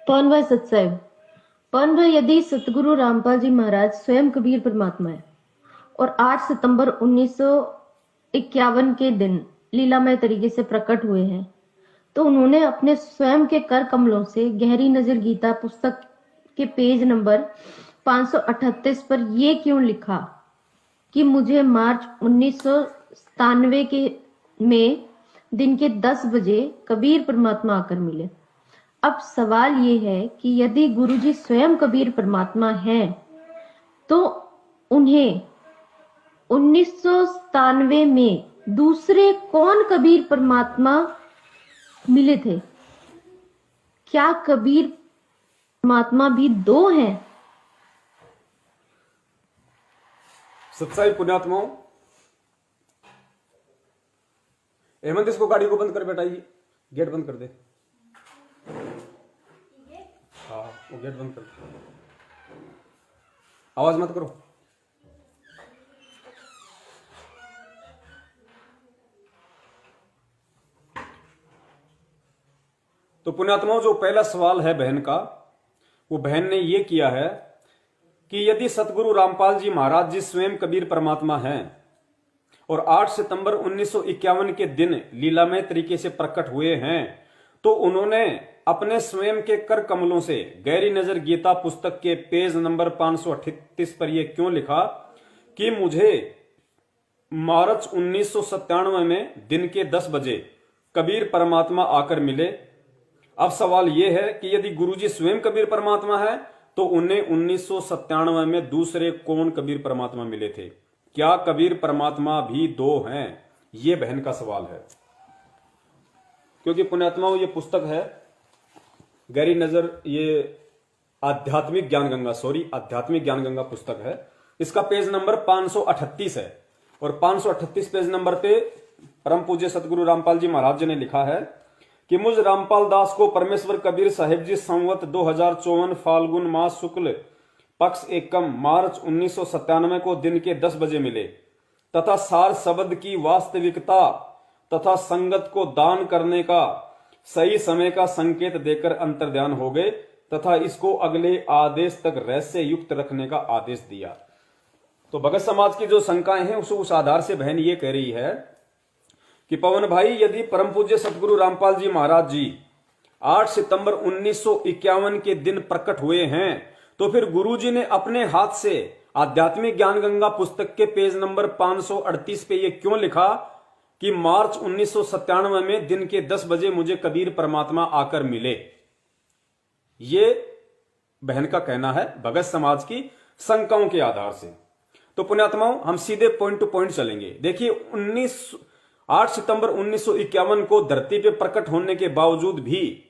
पवन भाई सत्साहिब। पवन भाई, यदि सतगुरु रामपाल जी महाराज स्वयं कबीर परमात्मा है और 8 सितंबर 1951 के दिन लीलामय तरीके से प्रकट हुए हैं, तो उन्होंने अपने स्वयं के कर कमलों से गहरी नजर गीता पुस्तक के पेज नंबर 538 पर यह क्यों लिखा कि मुझे मार्च 1997 के में दिन के 10 बजे कबीर परमात्मा आकर मिले। अब सवाल ये है कि यदि गुरुजी स्वयं कबीर परमात्मा हैं, तो उन्हें 1997 में दूसरे कौन कबीर परमात्मा मिले थे? क्या कबीर परमात्मा भी दो हैं? सत्साई पुण्यात्माओं, हेमंत इसको गाड़ी को बंद कर बेटा, ये गेट बंद कर दे। हाँ, वो गेट बंद कर दे, आवाज मत करो। तो पुण्यात्माओं, जो पहला सवाल है बहन का, वो बहन ने ये किया है कि यदि सतगुरु रामपाल जी महाराज जी स्वयं कबीर परमात्मा हैं और 8 सितंबर 1951 के दिन लीलामय तरीके से प्रकट हुए हैं, तो उन्होंने अपने स्वयं के कर कमलों से गहरी नजर गीता पुस्तक के पेज नंबर 538 पर यह क्यों लिखा कि मुझे मार्च 1997 में दिन के 10 बजे कबीर परमात्मा आकर मिले। अब सवाल यह है कि यदि गुरुजी स्वयं कबीर परमात्मा है, तो उन्हें 1997 में दूसरे कौन कबीर परमात्मा मिले थे? क्या कबीर परमात्मा भी दो हैं? यह बहन का सवाल है। क्योंकि पुण्यात्माओं, ये पुस्तक है गहरी नजर, ये आध्यात्मिक ज्ञान गंगा पुस्तक है। इसका पेज नंबर 538 है और 538 पेज नंबर पे परम पूज्य सतगुरु रामपाल जी महाराज जी ने लिखा है कि मुझ रामपाल दास को परमेश्वर कबीर साहिब जी संवत 2054 फाल्गुन मास शुक्ल पक्ष एकम मार्च 1997 को दिन के 10 बजे मिले तथा सार शब्द की वास्तविकता तथा संगत को दान करने का सही समय का संकेत देकर अंतर्ध्यान हो गए तथा इसको अगले आदेश तक रहस्य युक्त रखने का आदेश दिया। तो भगत समाज की जो शंकाएं हैं उस आधार से बहन ये कह रही है कि पवन भाई, यदि परम पूज्य सतगुरु रामपाल जी महाराज जी 8 सितंबर 1951 के दिन प्रकट हुए हैं, तो फिर गुरुजी ने अपने हाथ से आध्यात्मिक ज्ञान गंगा पुस्तक के पेज नंबर 538 पे ये क्यों लिखा कि मार्च 1997 में दिन के 10 बजे मुझे कबीर परमात्मा आकर मिले? ये बहन का कहना है भगत समाज की शंकाओं के आधार से। तो पुण्यात्माओं, हम सीधे पॉइंट टू पॉइंट चलेंगे। देखिए, 8 सितंबर 1951 को धरती पे प्रकट होने के बावजूद भी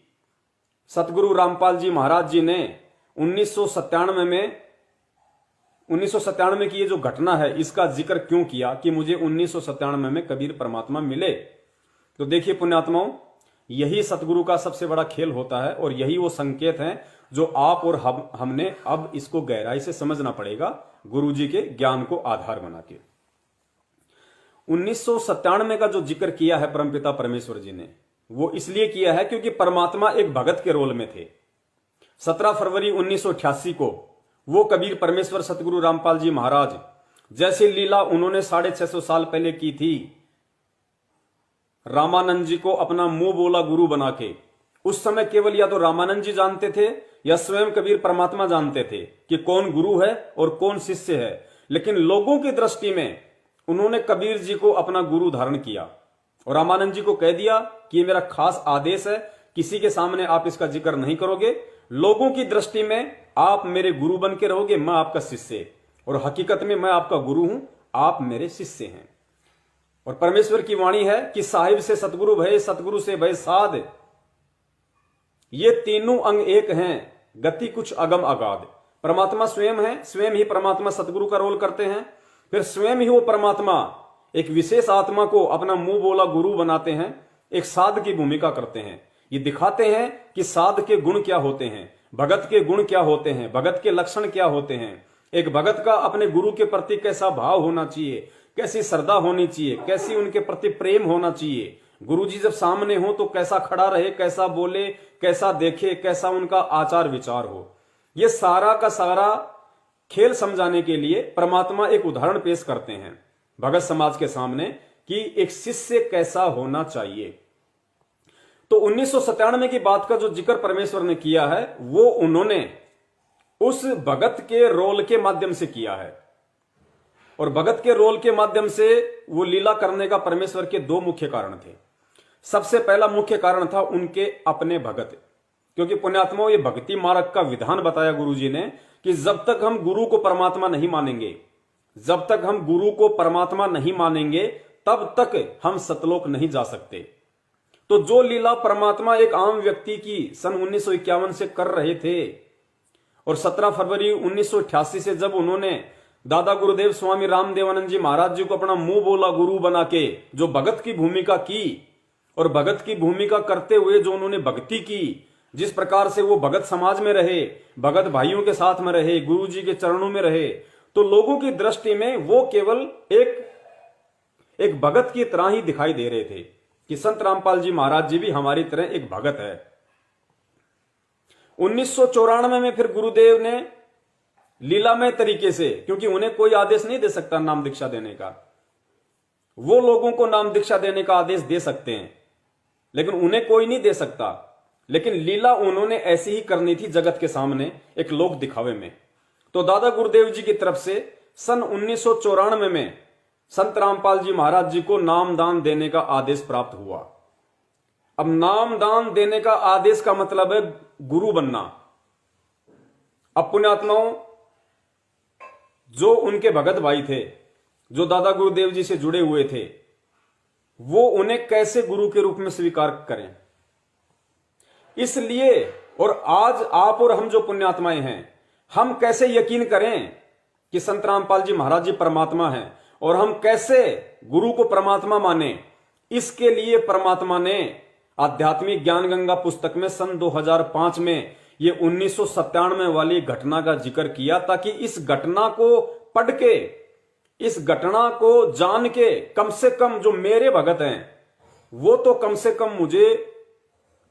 सतगुरु रामपाल जी महाराज जी ने 1997 की ये जो घटना है इसका जिक्र क्यों किया कि मुझे 1997 में कबीर परमात्मा मिले? तो देखिए पुण्यात्माओं, यही सतगुरु का सबसे बड़ा खेल होता है और यही वो संकेत हैं जो आप और हमने अब इसको गहराई से समझना पड़ेगा गुरुजी के ज्ञान को आधार बना के। 1997 का जो जिक्र किया है परमपिता परमेश्वर जी ने, वो इसलिए किया है क्योंकि परमात्मा एक भगत के रोल में थे। 17 फरवरी 1988 को वो कबीर परमेश्वर सतगुरु रामपाल जी महाराज जैसी लीला उन्होंने 650 साल पहले की थी, रामानंद जी को अपना मुंह बोला गुरु बना के, उस समय केवल या तो रामानंद जी जानते थे या स्वयं कबीर परमात्मा जानते थे कि कौन गुरु है और कौन शिष्य है। लेकिन लोगों की दृष्टि में उन्होंने कबीर जी को अपना गुरु धारण किया और रामानंद जी को कह दिया कि ये मेरा खास आदेश है, किसी के सामने आप इसका जिक्र नहीं करोगे। लोगों की दृष्टि में आप मेरे गुरु बन के रहोगे, मैं आपका शिष्य, और हकीकत में मैं आपका गुरु हूं, आप मेरे शिष्य हैं। और परमेश्वर की वाणी है कि साहिब से सतगुरु भय, सतगुरु से भय साध, ये तीनों अंग एक हैं, गति कुछ अगम अगाध। परमात्मा स्वयं है, स्वयं ही परमात्मा सतगुरु का रोल करते हैं, फिर स्वयं ही वो परमात्मा एक विशेष आत्मा को अपना मुंह बोला गुरु बनाते हैं, एक साध की भूमिका करते हैं। ये दिखाते हैं कि साध के गुण क्या होते हैं, भगत के गुण क्या होते हैं, भगत के लक्षण क्या होते हैं, एक भगत का अपने गुरु के प्रति कैसा भाव होना चाहिए, कैसी श्रद्धा होनी चाहिए, कैसी उनके प्रति प्रेम होना चाहिए, गुरुजी जब सामने हो तो कैसा खड़ा रहे, कैसा बोले, कैसा देखे, कैसा उनका आचार विचार हो, ये सारा का सारा खेल समझाने के लिए परमात्मा एक उदाहरण पेश करते हैं भगत समाज के सामने कि एक शिष्य कैसा होना चाहिए। तो 1997 की बात का जो जिक्र परमेश्वर ने किया है वो उन्होंने उस भगत के रोल के माध्यम से किया है। और भगत के रोल के माध्यम से वो लीला करने का परमेश्वर के दो मुख्य कारण थे। सबसे पहला मुख्य कारण था उनके अपने भगत, क्योंकि पुण्यात्माओं ये भक्ति मार्ग का विधान बताया गुरुजी ने कि जब तक हम गुरु को परमात्मा नहीं मानेंगे, जब तक हम गुरु को परमात्मा नहीं मानेंगे, तब तक हम सतलोक नहीं जा सकते। तो जो लीला परमात्मा एक आम व्यक्ति की सन 1951 से कर रहे थे और 17 फरवरी 1988 से जब उन्होंने दादा गुरुदेव स्वामी रामदेवानंद जी महाराज जी को अपना मुंह बोला गुरु बना के जो भगत की भूमिका की और भगत की भूमिका करते हुए जो उन्होंने भक्ति की, जिस प्रकार से वो भगत समाज में रहे, भगत भाइयों के साथ में रहे, गुरु जी के चरणों में रहे, तो लोगों की दृष्टि में वो केवल एक भगत की तरह ही दिखाई दे रहे थे कि संत रामपाल जी महाराज जी भी हमारी तरह एक भगत है। 1994 में फिर गुरुदेव ने लीलामय तरीके से, क्योंकि उन्हें कोई आदेश नहीं दे सकता नाम दीक्षा देने का, वो लोगों को नाम दीक्षा देने का आदेश दे सकते हैं लेकिन उन्हें कोई नहीं दे सकता। लेकिन लीला उन्होंने ऐसी ही करनी थी जगत के सामने एक लोक दिखावे में। तो दादा गुरुदेव जी की तरफ से सन 1994 में संत रामपाल जी महाराज जी को नामदान देने का आदेश प्राप्त हुआ। अब नामदान देने का आदेश का मतलब है गुरु बनना। अब पुण्यात्माओं, जो उनके भगत भाई थे, जो दादा गुरुदेव जी से जुड़े हुए थे, वो उन्हें कैसे गुरु के रूप में स्वीकार करें। इसलिए और आज आप और हम जो पुण्यात्माएं हैं, हम कैसे यकीन करें कि संत रामपाल जी महाराज जी परमात्मा हैं और हम कैसे गुरु को परमात्मा माने। इसके लिए परमात्मा ने आध्यात्मिक ज्ञान गंगा पुस्तक में सन 2005 में ये 1997 वाली घटना का जिक्र किया, ताकि इस घटना को पढ़ के, इस घटना को जान के कम से कम जो मेरे भगत हैं वो तो कम से कम मुझे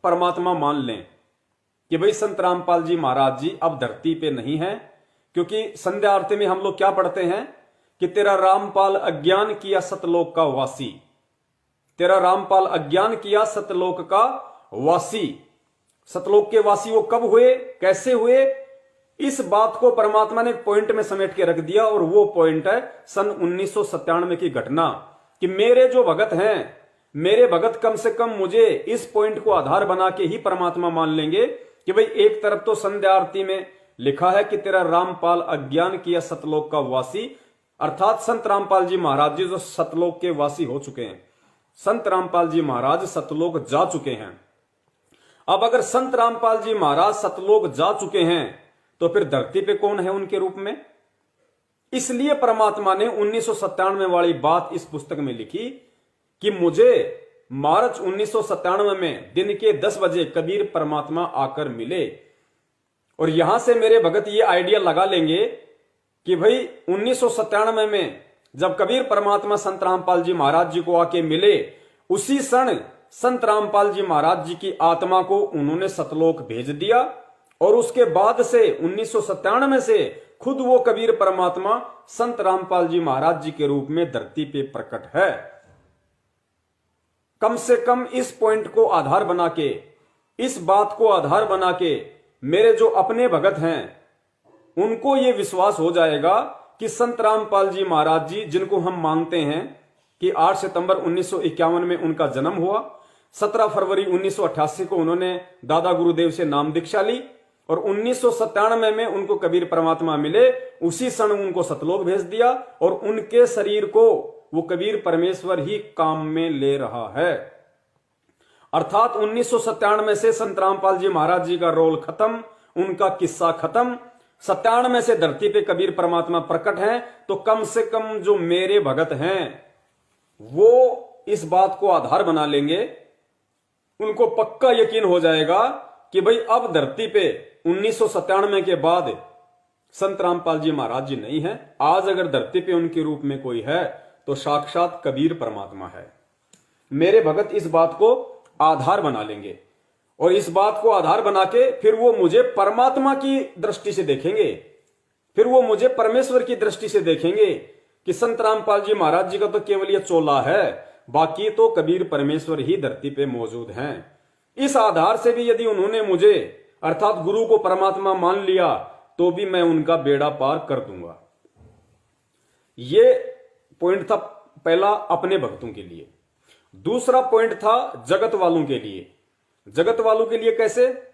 परमात्मा मान लें कि भाई संत रामपाल जी महाराज जी अब धरती पे नहीं है। क्योंकि संध्या आरती में हम लोग क्या पढ़ते हैं कि तेरा रामपाल अज्ञान किया सतलोक का वासी, तेरा रामपाल अज्ञान किया सतलोक का वासी। सतलोक के वासी वो कब हुए, कैसे हुए, इस बात को परमात्मा ने पॉइंट में समेट के रख दिया। और वो पॉइंट है सन 1997 की घटना कि मेरे जो भगत हैं, मेरे भगत कम से कम मुझे इस पॉइंट को आधार बना के ही परमात्मा मान लेंगे कि भाई एक तरफ तो संध्या आरती में लिखा है कि तेरा रामपाल अज्ञान किया सतलोक का वासी, अर्थात संत रामपाल जी महाराज जी जो सतलोक के वासी हो चुके हैं, संत रामपाल जी महाराज सतलोक जा चुके हैं। अब अगर संत रामपाल जी महाराज सतलोक जा चुके हैं तो फिर धरती पे कौन है उनके रूप में। इसलिए परमात्मा ने 1997 वाली बात इस पुस्तक में लिखी कि मुझे मार्च 1997 में दिन के 10 बजे कबीर परमात्मा आकर मिले। और यहां से मेरे भगत ये आइडिया लगा लेंगे कि भाई 1997 में जब कबीर परमात्मा संत रामपाल जी महाराज जी को आके मिले, उसी क्षण संत रामपाल जी महाराज जी की आत्मा को उन्होंने सतलोक भेज दिया। और उसके बाद से 1997 से खुद वो कबीर परमात्मा संत रामपाल जी महाराज जी के रूप में धरती पे प्रकट है। कम से कम इस पॉइंट को आधार बना के, इस बात को आधार बना के मेरे जो अपने भगत हैं उनको ये विश्वास हो जाएगा कि संत रामपाल जी महाराज जी, जिनको हम मानते हैं कि 8 सितंबर 1951 में उनका जन्म हुआ, 17 फरवरी 1988 को उन्होंने दादा गुरुदेव से नाम दीक्षा ली और 1997 में उनको कबीर परमात्मा मिले, उसी क्षण उनको सतलोक भेज दिया और उनके शरीर को वो कबीर परमेश्वर ही काम में ले रहा है। अर्थात 1997 से संत रामपाल जी महाराज जी का रोल खत्म, उनका किस्सा खत्म। 97 से धरती पे कबीर परमात्मा प्रकट हैं। तो कम से कम जो मेरे भगत हैं वो इस बात को आधार बना लेंगे, उनको पक्का यकीन हो जाएगा कि भाई अब धरती पे 1997 के बाद संत रामपाल जी महाराज जी नहीं है। आज अगर धरती पे उनके रूप में कोई है तो साक्षात कबीर परमात्मा है। मेरे भगत इस बात को आधार बना लेंगे और इस बात को आधार बना के फिर वो मुझे परमात्मा की दृष्टि से देखेंगे, फिर वो मुझे परमेश्वर की दृष्टि से देखेंगे कि संत रामपाल जी महाराज जी का तो केवल ये चोला है, बाकी तो कबीर परमेश्वर ही धरती पे मौजूद हैं। इस आधार से भी यदि उन्होंने मुझे अर्थात गुरु को परमात्मा मान लिया तो भी मैं उनका बेड़ा पार कर दूंगा। ये पॉइंट था पहला अपने भक्तों के लिए। दूसरा पॉइंट था जगत वालों के लिए। जगत वालों के लिए कैसे?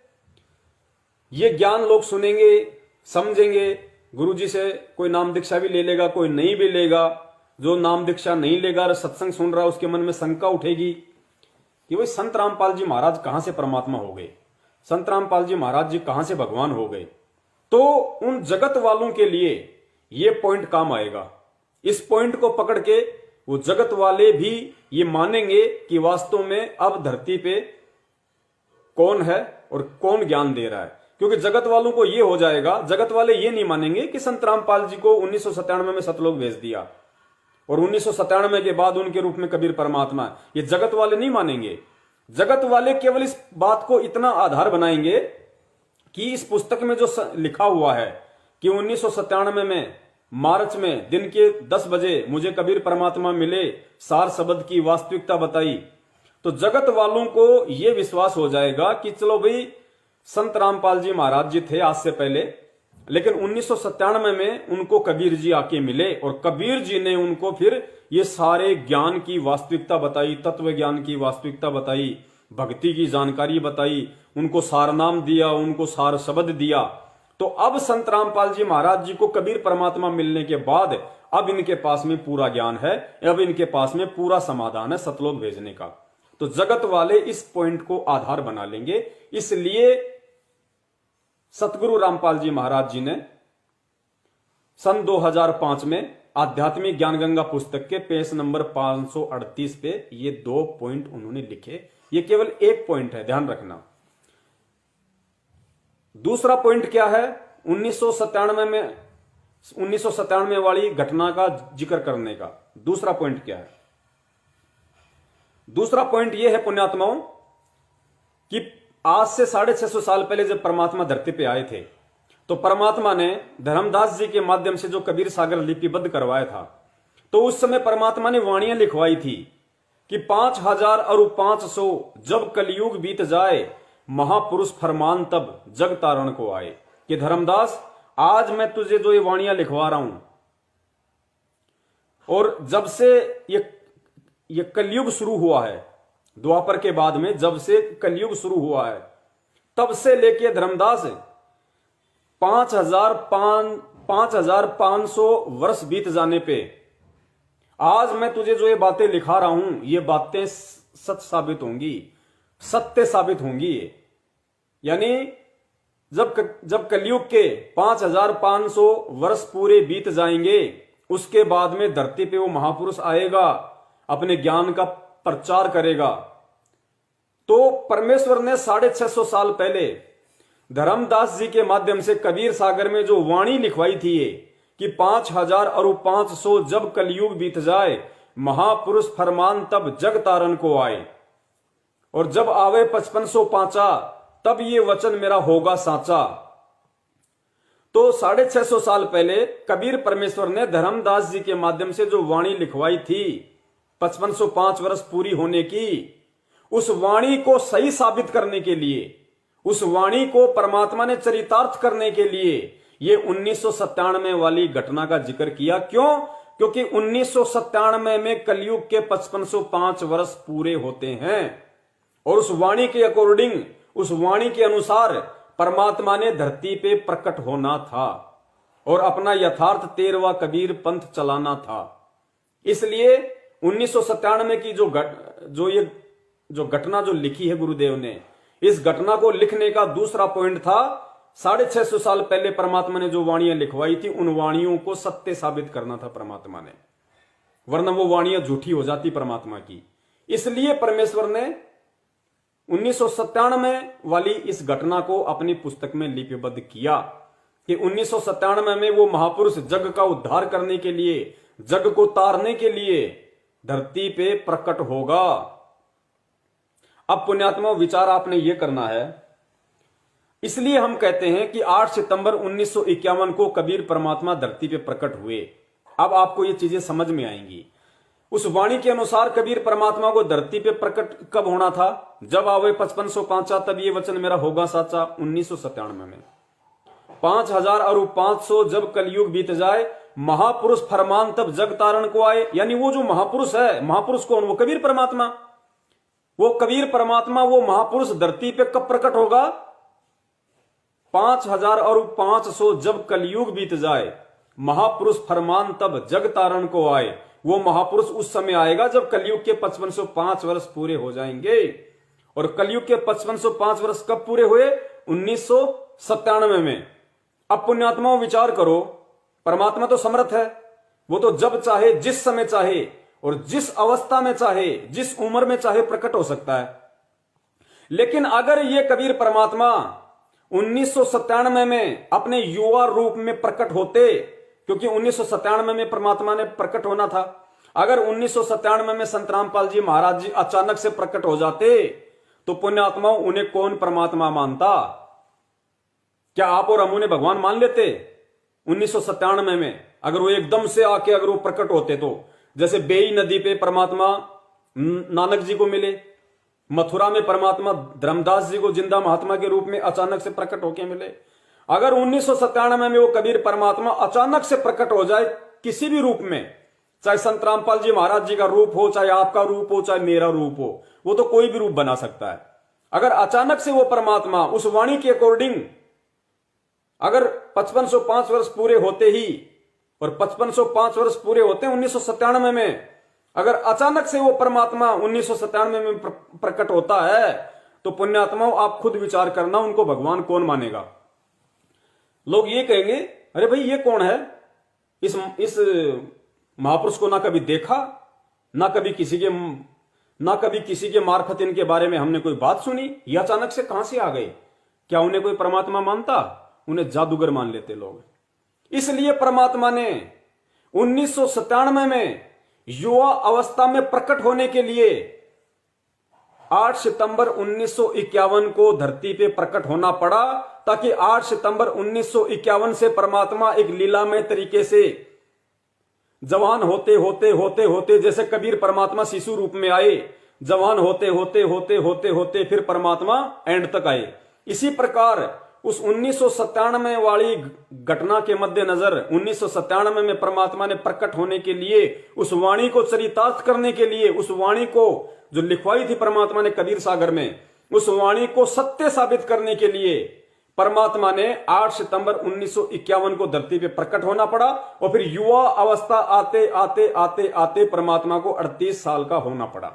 ये ज्ञान लोग सुनेंगे, समझेंगे, गुरुजी से कोई नाम दीक्षा भी ले लेगा, कोई नहीं भी लेगा। जो नाम दीक्षा नहीं लेगा और सत्संग सुन रहा है उसके मन में शंका उठेगी कि भाई संत रामपाल जी महाराज कहां से परमात्मा हो गए, संत रामपाल जी महाराज जी कहां से भगवान हो गए। तो उन जगत वालों के लिए ये पॉइंट काम आएगा। इस पॉइंट को पकड़ के वो जगत वाले भी ये मानेंगे कि वास्तव में अब धरती पे कौन है और कौन ज्ञान दे रहा है। क्योंकि जगत वालों को ये हो जाएगा, जगत वाले ये नहीं मानेंगे कि संत रामपाल जी को 1997 में सतलोक भेज दिया और 1997 के बाद उनके रूप में कबीर परमात्मा है। ये जगत वाले नहीं मानेंगे। जगत वाले केवल इस बात को इतना आधार बनाएंगे कि इस पुस्तक में जो लिखा हुआ है कि 1997 में मार्च में दिन के 10 बजे मुझे कबीर परमात्मा मिले, सार शब्द की वास्तविकता बताई, तो जगत वालों को यह विश्वास हो जाएगा कि चलो भाई संत रामपाल जी महाराज जी थे आज से पहले, लेकिन 1997 में उनको कबीर जी आके मिले और कबीर जी ने उनको फिर ये सारे ज्ञान की वास्तविकता बताई, तत्व ज्ञान की वास्तविकता बताई, भक्ति की जानकारी बताई, उनको सारनाम दिया, उनको सार शब्द दिया। तो अब संत रामपाल जी महाराज जी को कबीर परमात्मा मिलने के बाद अब इनके पास में पूरा ज्ञान है, अब इनके पास में पूरा समाधान है सतलोक भेजने का। तो जगत वाले इस पॉइंट को आधार बना लेंगे। इसलिए सतगुरु रामपाल जी महाराज जी ने सन 2005 में आध्यात्मिक ज्ञान गंगा पुस्तक के पेज नंबर 538 पे ये 2 पॉइंट उन्होंने लिखे। ये केवल एक पॉइंट है, ध्यान रखना। दूसरा पॉइंट क्या है? 1997 वाली घटना का जिक्र करने का दूसरा पॉइंट क्या है? दूसरा पॉइंट यह है पुण्यात्माओं कि आज से 650 साल पहले जब परमात्मा धरती पे आए थे तो परमात्मा ने धर्मदास जी के माध्यम से जो कबीर सागर लिपिबद्ध करवाया था, तो उस समय परमात्मा ने वाणियां लिखवाई थी कि 5000 और 500 जब कलयुग बीत जाए, महापुरुष फरमान तब जग तारण को आए। कि धर्मदास आज मैं तुझे जो ये वाणियां लिखवा रहा हूं, और जब से ये कलयुग शुरू हुआ है, द्वापर के बाद में जब से कलयुग शुरू हुआ है, तब से लेके धर्मदास 5500 वर्ष बीत जाने पे आज मैं तुझे जो ये बातें लिखा रहा हूं, ये बातें सच साबित होंगी, सत्य साबित होंगी। यानी जब कलयुग के 5500 वर्ष पूरे बीत जाएंगे, उसके बाद में धरती पे वो महापुरुष आएगा, अपने ज्ञान का प्रचार करेगा। तो परमेश्वर ने 650 साल पहले धर्मदास जी के माध्यम से कबीर सागर में जो वाणी लिखवाई थी कि 5000 और 500 जब कलयुग बीत जाए, महापुरुष फरमान तब जग तारण को आए, और जब आवे 5500 पांचा, तब ये वचन मेरा होगा साचा। तो 650 साल पहले कबीर परमेश्वर ने धर्मदास जी के माध्यम से जो वाणी लिखवाई थी 5505 वर्ष पूरी होने की, उस वाणी को सही साबित करने के लिए, उस वाणी को परमात्मा ने चरितार्थ करने के लिए ये 1997 वाली घटना का जिक्र किया। क्यों? क्योंकि 1997 में कलयुग के 5505 वर्ष पूरे होते हैं, और उस वाणी के अकॉर्डिंग, उस वाणी के अनुसार परमात्मा ने धरती पे प्रकट होना था और अपना यथार्थ 13वां कबीर पंथ चलाना था। इसलिए 1997 की जो घटना जो लिखी है गुरुदेव ने, इस घटना को लिखने का दूसरा पॉइंट था 650 साल पहले परमात्मा ने जो वाणियां लिखवाई थी, उन वाणियों को सत्य साबित करना था परमात्मा ने, वरना वो वाणियां झूठी हो जाती परमात्मा की। इसलिए परमेश्वर ने 1997 वाली इस घटना को अपनी पुस्तक में लिपिबद्ध किया कि 1997 में वो महापुरुष जग का उद्धार करने के लिए, जग को तारने के लिए धरती पे प्रकट होगा। अब पुण्यात्मा विचार आपने ये करना है, इसलिए हम कहते हैं कि 8 सितंबर 1951 को कबीर परमात्मा धरती पे प्रकट हुए। अब आपको ये चीजें समझ में आएंगी। उस वाणी के अनुसार कबीर परमात्मा को धरती पे प्रकट कब होना था? जब आवे 5505 तब ये वचन मेरा होगा साचा, 1997 में। 5000 और 500 जब कलयुग बीत जाए, महापुरुष फरमान तब जग तारण को आए। यानी वो जो महापुरुष है, महापुरुष कौन? वो कबीर परमात्मा। वो कबीर परमात्मा, वो महापुरुष धरती पे कब प्रकट होगा? 5000 और 500 जब कलयुग बीत जाए, महापुरुष फरमान तब जग तारण को आए। वो महापुरुष उस समय आएगा जब कलयुग के 5505 वर्ष पूरे हो जाएंगे। और कलयुग के 5505 वर्ष कब पूरे हुए? 1997 में। अब पुण्यात्माओं विचार करो, परमात्मा तो समर्थ है, वो तो जब चाहे, जिस समय चाहे और जिस अवस्था में चाहे, जिस उम्र में चाहे प्रकट हो सकता है। लेकिन अगर ये कबीर परमात्मा 1997 में अपने युवा रूप में प्रकट होते, क्योंकि 1997 में परमात्मा ने प्रकट होना था, अगर 1997 में संत रामपाल जी महाराज जी अचानक से प्रकट हो जाते तो पुण्यात्माओं उन्हें कौन परमात्मा मानता? क्या आप और हम उन्हें भगवान मान लेते? 1997 में अगर वो एकदम से आके अगर वो प्रकट होते तो, जैसे बेई नदी पे परमात्मा नानक जी को मिले, मथुरा में परमात्मा धर्मदास जी को जिंदा महात्मा के रूप में अचानक से प्रकट होके मिले, अगर 1997 में वो कबीर परमात्मा अचानक से प्रकट हो जाए किसी भी रूप में, चाहे संत रामपाल जी महाराज जी का रूप हो, चाहे आपका रूप हो, चाहे मेरा रूप हो, वो तो कोई भी रूप बना सकता है। अगर अचानक से वो परमात्मा उस वाणी के अकॉर्डिंग अगर 5505 वर्ष पूरे होते ही, और 5505 वर्ष पूरे होते हैं 1997 में, अगर अचानक से वो परमात्मा 1997 में प्रकट होता है तो पुण्यात्माओं आप खुद विचार करना, उनको भगवान कौन मानेगा? लोग ये कहेंगे, अरे भाई ये कौन है? इस महापुरुष को ना कभी देखा, ना कभी किसी के मार्फत इनके बारे में हमने कोई बात सुनी, ये अचानक से कहां से आ गए? क्या उन्हें कोई परमात्मा मानता? उन्हें जादूगर मान लेते लोग। इसलिए परमात्मा ने 1997 में युवा अवस्था में प्रकट होने के लिए 8 सितंबर 1951 को धरती पे प्रकट होना पड़ा, ताकि 8 सितंबर 1951 से परमात्मा एक लीलामय तरीके से जवान होते होते होते होते, जैसे कबीर परमात्मा शिशु रूप में आए, जवान होते होते होते होते होते फिर परमात्मा एंड तक आए। इसी प्रकार उस 1997 वाली घटना के मद्देनजर 1997 में परमात्मा ने प्रकट होने के लिए, उस वाणी को चरितार्थ करने के लिए, उस वाणी को जो लिखवाई थी परमात्मा ने कबीर सागर में, उस वाणी को सत्य साबित करने के लिए परमात्मा ने 8 सितंबर 1951 को धरती पे प्रकट होना पड़ा। और फिर युवा अवस्था आते आते आते आते परमात्मा को 38 साल का होना पड़ा।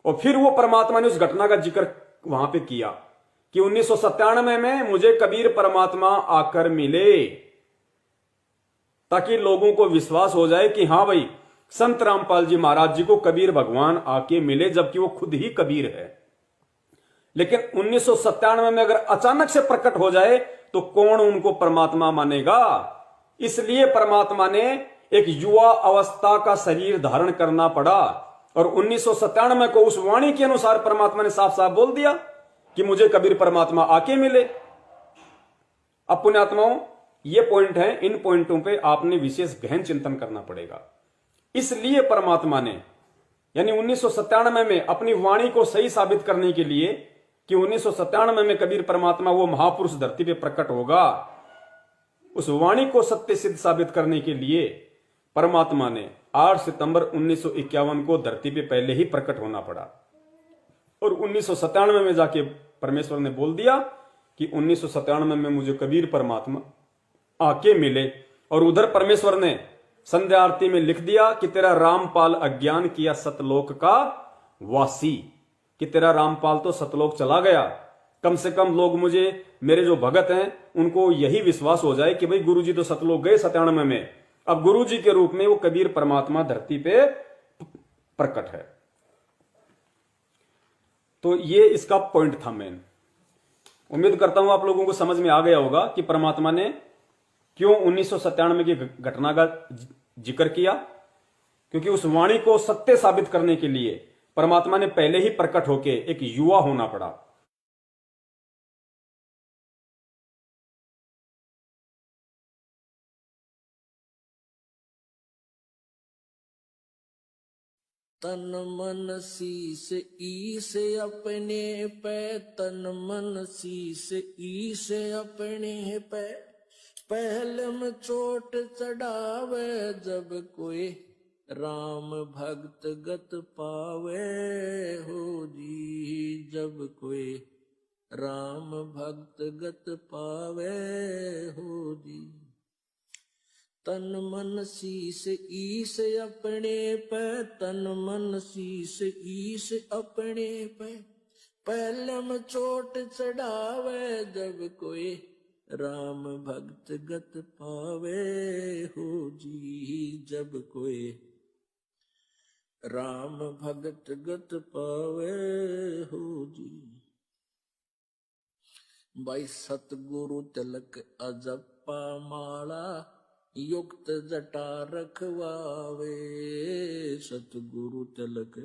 और फिर वो परमात्मा ने उस घटना का जिक्र वहां पे किया कि 1997 में मुझे कबीर परमात्मा आकर मिले, ताकि लोगों को विश्वास हो जाए कि हां भाई संत रामपाल जी महाराज जी को कबीर भगवान आके मिले, जबकि वो खुद ही कबीर है। लेकिन 1997 में अगर अचानक से प्रकट हो जाए तो कौन उनको परमात्मा मानेगा? इसलिए परमात्मा ने एक युवा अवस्था का शरीर धारण करना पड़ा। और 1997 को उस वाणी के अनुसार परमात्मा ने साफ साफ बोल दिया कि मुझे कबीर परमात्मा आके मिले। अब पुण्यात्माओं ये पॉइंट है, इन पॉइंटों पे आपने विशेष गहन चिंतन करना पड़ेगा। इसलिए परमात्मा ने यानी 1997 में अपनी वाणी को सही साबित करने के लिए कि 1997 में कबीर परमात्मा वो महापुरुष धरती पे प्रकट होगा, उस वाणी को सत्य सिद्ध साबित करने के लिए परमात्मा ने 8 सितंबर 1951 को धरती पे पहले ही प्रकट होना पड़ा। और 1997 में जाके परमेश्वर ने बोल दिया कि 1997 में मुझे कबीर परमात्मा आके मिले। और उधर परमेश्वर ने संध्या आरती में लिख दिया कि तेरा रामपाल अज्ञान किया सतलोक का वासी, कि तेरा रामपाल तो सतलोक चला गया। कम से कम लोग मुझे, मेरे जो भगत हैं, उनको यही विश्वास हो जाए कि भाई गुरुजी तो सतलोक गए 97 में, अब गुरुजी के रूप में वो कबीर परमात्मा धरती पे प्रकट है। तो ये इसका पॉइंट था मेन। उम्मीद करता हूं आप लोगों को समझ में आ गया होगा कि परमात्मा ने क्यों 1997 की घटना का जिक्र किया, क्योंकि उस वाणी को सत्य साबित करने के लिए परमात्मा ने पहले ही प्रकट होके एक युवा होना पड़ा। तन मन शीस ईस अपने पे, तन मन शीस ईस अपने पे, पहले में चोट चढ़ावे जब कोई राम भक्त गत पावे हो जी, जब कोई राम भक्त गत पावे हो जी। तन मन शीस ईस अपने पे, तन मन शीस ईस अपने पे, पहले में चोट चढ़ावे जब कोई राम भक्त गत पावे हो जी, जब कोई राम भक्त गत पावे हो जी। भाई सतगुरु तिलक अजप्पा माला, युक्त जटा रखवावे, सतगुरु तिलक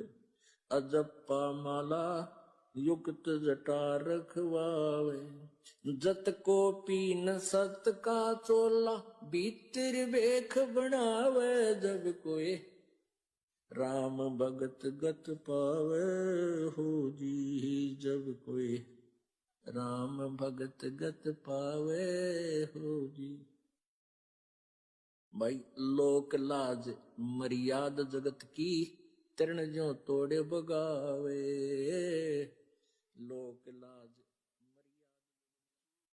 अजप्पा माला, युक्त जटा रखवावे। जत को पीन सत का चोला, भीतर बेख बनावे जब कोई राम भगत गत पावे हो जी, जब कोई राम भगत गत पावे हो जी। भाई लोक लाज मर्याद जगत की, तरण जो तोड़े बगावे, लोक लाज